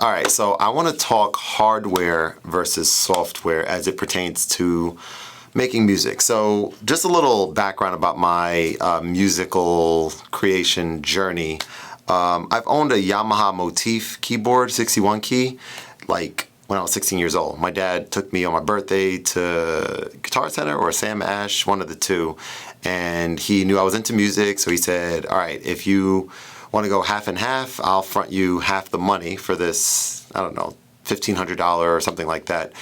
All right, so I want to talk hardware versus software as it pertains to making music. So just a little background about my musical creation journey. I've owned a Yamaha Motif keyboard, 61 key, like when I was 16 years old. My dad took me on my birthday to Guitar Center or Sam Ash, one of the two, and he knew I was into music, so he said, all right, if you want to go half and half, I'll front you half the money for this, I don't know, $1,500 or something like that,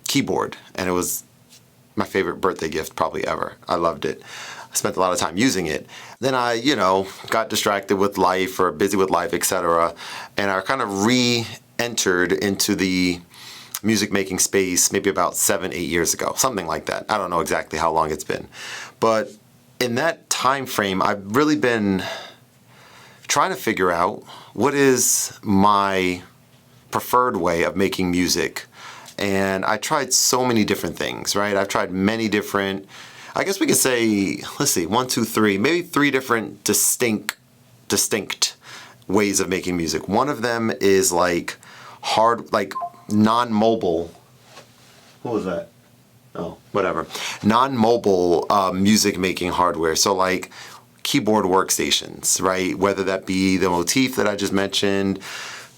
keyboard. And it was my favorite birthday gift probably ever. I loved it. I spent a lot of time using it. Then I, got distracted with life or busy with life, etc. And I kind of re-entered into the music making space maybe about 7-8 years ago, something like that. I don't know exactly how long it's been. But in that time frame, I've really been trying to figure out what is my preferred way of making music. And I tried so many different things, right? I've tried many different, I guess we could say, let's see, 1, 2, 3, maybe 3 different distinct ways of making music. One of them is like non-mobile. What was that? Oh, whatever. Non-mobile music making hardware. So like keyboard workstations, right? Whether that be the Motif that I just mentioned,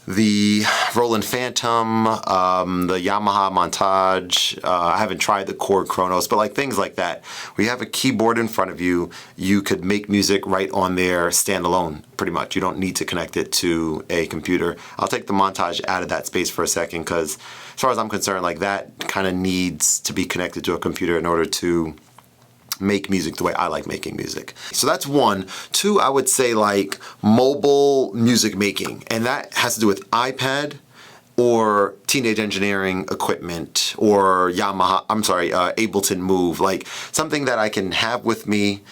the Roland Phantom, the Yamaha Montage. I haven't tried the Chord Chronos, but like things like that. Where you have a keyboard in front of you, you could make music right on there standalone, pretty much. You don't need to connect it to a computer. I'll take the Montage out of that space for a second because as far as I'm concerned, like that kind of needs to be connected to a computer in order to make music the way I like making music. So that's one. Two, I would say like mobile music making, and that has to do with iPad or Teenage Engineering equipment or Ableton Move, like something that I can have with me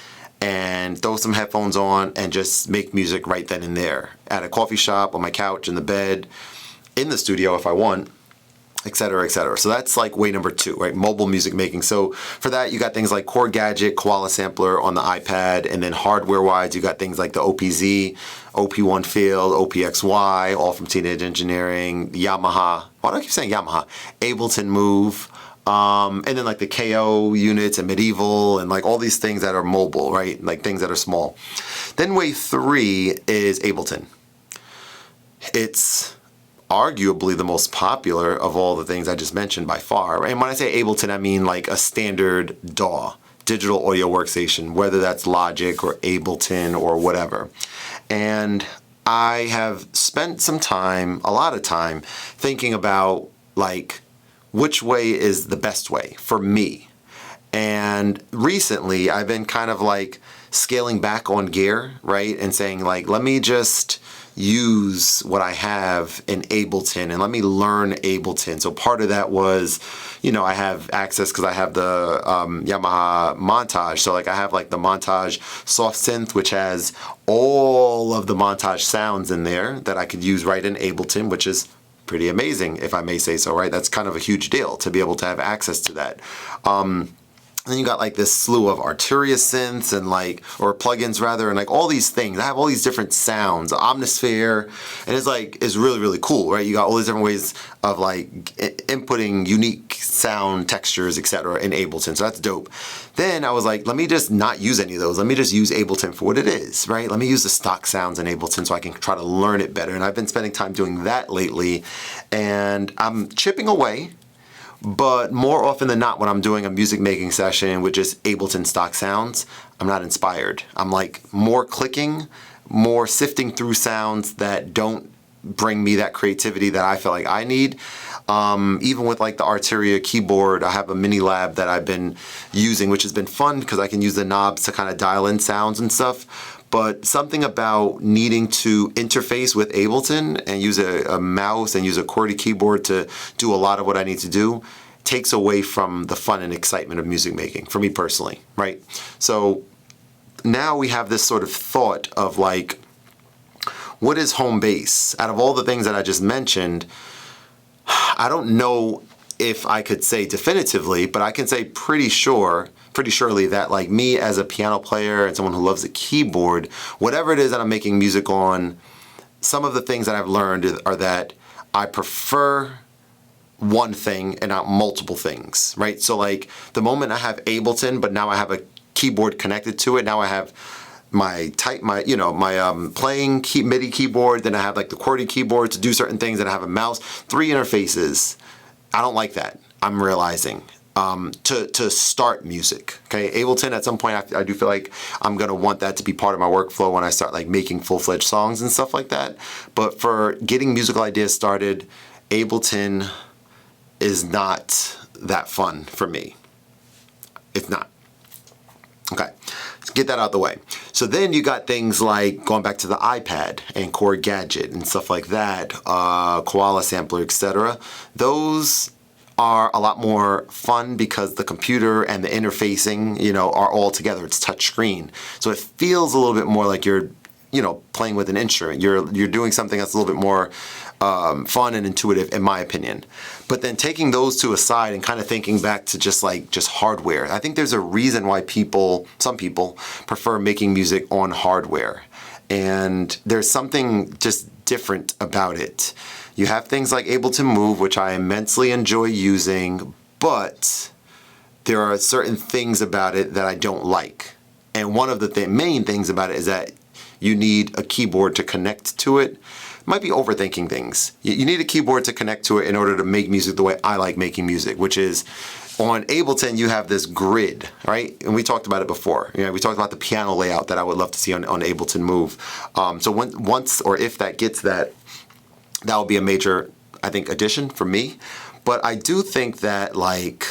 and throw some headphones on and just make music right then and there at a coffee shop, on my couch, in the bed, in the studio if I want, etc., etc. So that's like way number 2, right? Mobile music making. So for that, you got things like Chord Gadget, Koala Sampler on the iPad, and then hardware-wise, you got things like the OPZ, OP1 Field, OPXY, all from Teenage Engineering, Yamaha. Why do I keep saying Yamaha? Ableton Move, and then like the KO units and Medieval and like all these things that are mobile, right? Like things that are small. Then wave 3 is Ableton. It's arguably the most popular of all the things I just mentioned by far. And when I say Ableton, I mean like a standard DAW, digital audio workstation, whether that's Logic or Ableton or whatever. And I have spent some time, a lot of time, thinking about like which way is the best way for me. And recently I've been kind of like scaling back on gear, right? And saying like, let me just use what I have in Ableton and let me learn Ableton. So part of that was, I have access because I have the Yamaha Montage. So like I have like the Montage soft synth, which has all of the Montage sounds in there that I could use right in Ableton, which is pretty amazing, if I may say so, right? That's kind of a huge deal to be able to have access to that. Then you got like this slew of Arturia synths and or plugins rather, and like all these things. I have all these different sounds, Omnisphere, and it's really, really cool, right? You got all these different ways of like inputting unique sound textures, etc. in Ableton, so that's dope. Then I was like, let me just not use any of those. Let me just use Ableton for what it is, right? Let me use the stock sounds in Ableton so I can try to learn it better. And I've been spending time doing that lately, and I'm chipping away. But more often than not, when I'm doing a music making session with just Ableton stock sounds, I'm not inspired. I'm like more clicking, more sifting through sounds that don't bring me that creativity that I feel like I need. Even with like the Arturia keyboard, I have a mini lab that I've been using, which has been fun because I can use the knobs to kind of dial in sounds and stuff. But something about needing to interface with Ableton and use a mouse and use a QWERTY keyboard to do a lot of what I need to do takes away from the fun and excitement of music making, for me personally, right? So now we have this sort of thought of like, what is home base? Out of all the things that I just mentioned, I don't know if I could say definitively, but I can say pretty surely that like me as a piano player and someone who loves a keyboard, whatever it is that I'm making music on some of the things that I've learned are that I prefer one thing and not multiple things, right? So like the moment I have Ableton, but now I have a keyboard connected to it, now I have my playing MIDI keyboard, then I have like the QWERTY keyboard to do certain things, and I have a mouse, 3 interfaces. I don't like that, I'm realizing. To start music, okay? Ableton, at some point, I do feel like I'm gonna want that to be part of my workflow when I start like making full-fledged songs and stuff like that. But for getting musical ideas started, Ableton is not that fun for me. It's not. Okay, let's get that out of the way. So then you got things like going back to the iPad and Core Gadget and stuff like that, Koala Sampler, etc. Those are a lot more fun because the computer and the interfacing, are all together. It's touch screen. So it feels a little bit more like you're, playing with an instrument. You're doing something that's a little bit more fun and intuitive, in my opinion. But then taking those two aside and kind of thinking back to just hardware, I think there's a reason why some people prefer making music on hardware. And there's something just different about it. You have things like Ableton Move, which I immensely enjoy using, but there are certain things about it that I don't like. And one of the main things about it is that you need a keyboard to connect to it. Might be overthinking things. You need a keyboard to connect to it in order to make music the way I like making music, which is on Ableton you have this grid, right? And we talked about it before. We talked about the piano layout that I would love to see on Ableton Move. So once or if that gets that will be a major, I think, addition for me. But I do think that like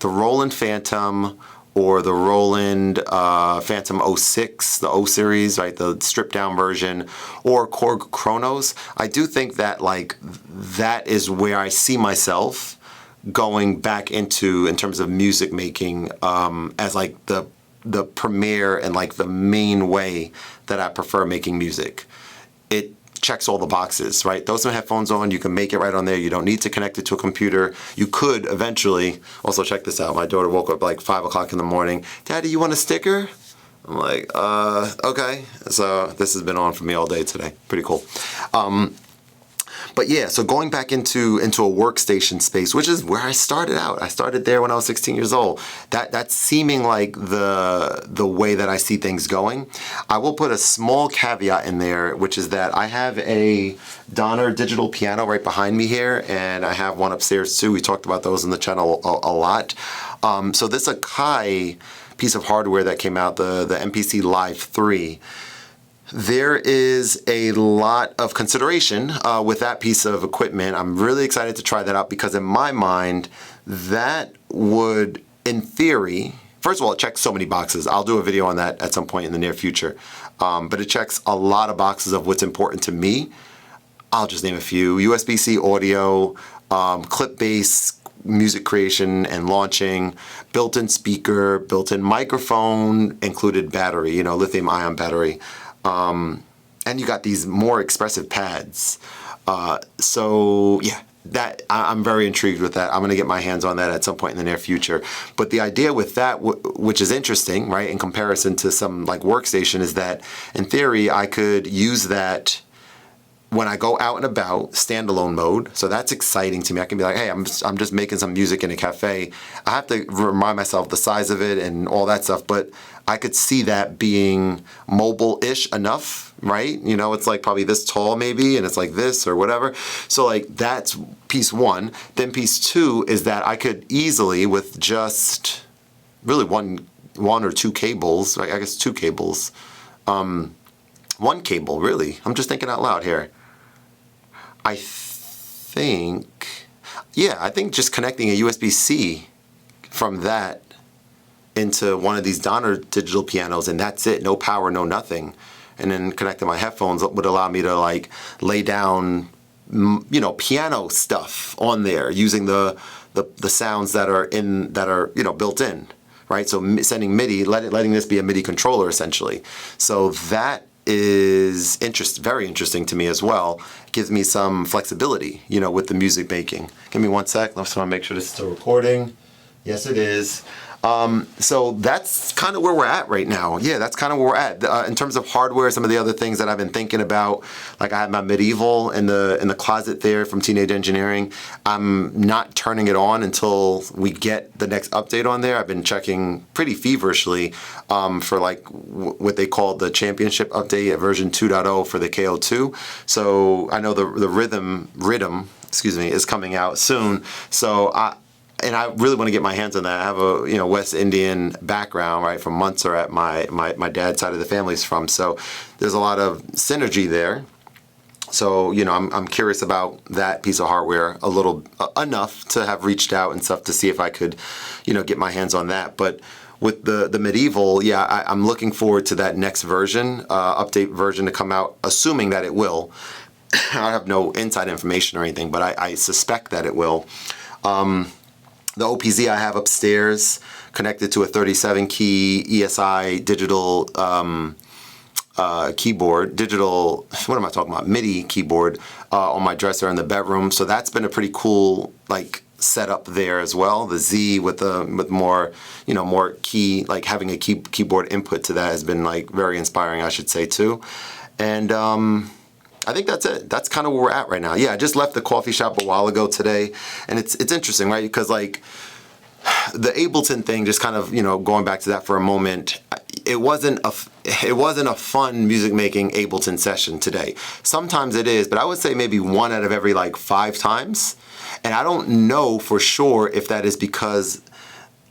the Roland Phantom or the Roland Phantom 06, the O series, right, the stripped down version, or Korg Chronos, I do think that like that is where I see myself going back into in terms of music making as like the premier and like the main way that I prefer making music. It checks all the boxes, right? Throw some headphones on, you can make it right on there. You don't need to connect it to a computer. You could eventually, also check this out. My daughter woke up like 5 o'clock in the morning. Daddy, you want a sticker? I'm like, okay. So this has been on for me all day today. Pretty cool. But yeah, so going back into a workstation space, which is where I started out. I started there when I was 16 years old. That's seeming like the way that I see things going. I will put a small caveat in there, which is that I have a Donner digital piano right behind me here, and I have one upstairs too. We talked about those in the channel a lot. So this Akai piece of hardware that came out, the MPC Live 3, there is a lot of consideration with that piece of equipment. I'm really excited to try that out because in my mind, that would, in theory, first of all, it checks so many boxes. I'll do a video on that at some point in the near future. But it checks a lot of boxes of what's important to me. I'll just name a few. USB-C audio, clip-based music creation and launching, built-in speaker, built-in microphone, included battery, lithium-ion battery. And you got these more expressive pads. So yeah, that I'm very intrigued with that. I'm going to get my hands on that at some point in the near future. But the idea with that, which is interesting, right, in comparison to some like workstation, is that in theory I could use that when I go out and about, standalone mode. So that's exciting to me. I can be like, hey, I'm just making some music in a cafe. I have to remind myself the size of it and all that stuff, but I could see that being mobile-ish enough, right? It's like probably this tall maybe, and it's like this or whatever. So like that's piece one. Then piece two is that I could easily, with just really one or two cables, right? I guess two cables, one cable really. I'm just thinking out loud here. I think just connecting a USB-C from that into one of these Donner digital pianos, and that's it. No power, no nothing. And then connecting my headphones would allow me to like lay down, piano stuff on there using the sounds that are built in, right? So sending MIDI, letting this be a MIDI controller essentially. So that is very interesting to me as well. It gives me some flexibility, with the music making. Give me one sec. I just want to make sure this is still recording. Yes, it is. So that's kind of where we're at right now. Yeah, that's kind of where we're at. In terms of hardware, some of the other things that I've been thinking about, like I have my Medieval in the closet there from Teenage Engineering. I'm not turning it on until we get the next update on there. I've been checking pretty feverishly for like what they call the championship update at version 2.0 for the KO2. So I know the rhythm, is coming out soon. So I really want to get my hands on that. I have a West Indian background, right, from Montserrat, my dad's side of the family's from. So there's a lot of synergy there. So I'm curious about that piece of hardware a little enough to have reached out and stuff to see if I could get my hands on that. But with the Medieval, yeah, I'm looking forward to that next version, update version to come out, assuming that it will. I have no inside information or anything, but I suspect that it will. The OPZ I have upstairs connected to a 37-key ESI digital keyboard, what am I talking about? MIDI keyboard on my dresser in the bedroom. So that's been a pretty cool setup there as well. The Z with more more key, like having a keyboard input to that has been very inspiring, I should say too. And I think that's it. That's kind of where we're at right now. Yeah, I just left the coffee shop a while ago today, and it's interesting, right? Because the Ableton thing, just kind of going back to that for a moment, it wasn't a fun music making Ableton session today. Sometimes it is, but I would say maybe 1 out of every 5 times, and I don't know for sure if that is because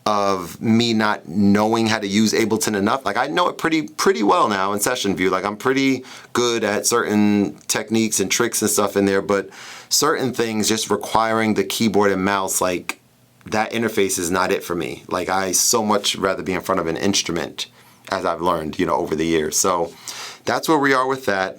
of me not knowing how to use Ableton enough. I know it pretty well now in session view. I'm pretty good at certain techniques and tricks and stuff in there, but certain things just requiring the keyboard and mouse, that interface is not it for me. I so much rather be in front of an instrument, as I've learned, over the years. So that's where we are with that.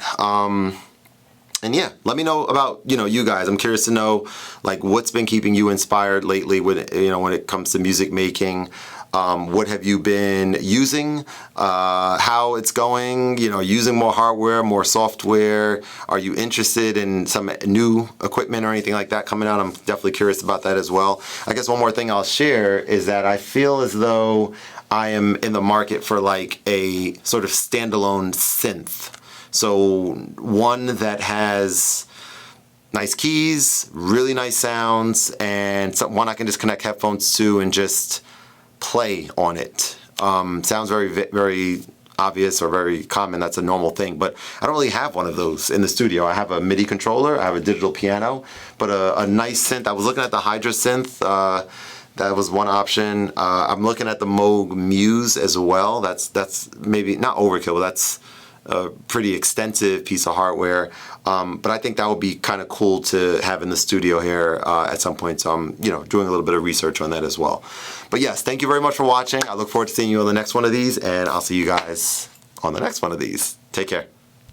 And yeah, let me know about, you guys. I'm curious to know, what's been keeping you inspired lately when it comes to music making. What have you been using? How it's going? Using more hardware, more software. Are you interested in some new equipment or anything like that coming out? I'm definitely curious about that as well. I guess one more thing I'll share is that I feel as though I am in the market for a sort of standalone synth. So one that has nice keys, really nice sounds, and one I can just connect headphones to and just play on it. Sounds very, very obvious or very common. That's a normal thing, but I don't really have one of those in the studio. I have a MIDI controller, I have a digital piano, but a nice synth. I was looking at the Hydra synth. That was one option. I'm looking at the Moog Muse as well. That's maybe not overkill, but that's a pretty extensive piece of hardware, but I think that would be kind of cool to have in the studio here at some point. So I'm, doing a little bit of research on that as well. But yes, thank you very much for watching. I look forward to seeing you on the next one of these, and I'll see you guys on the next one of these. Take care.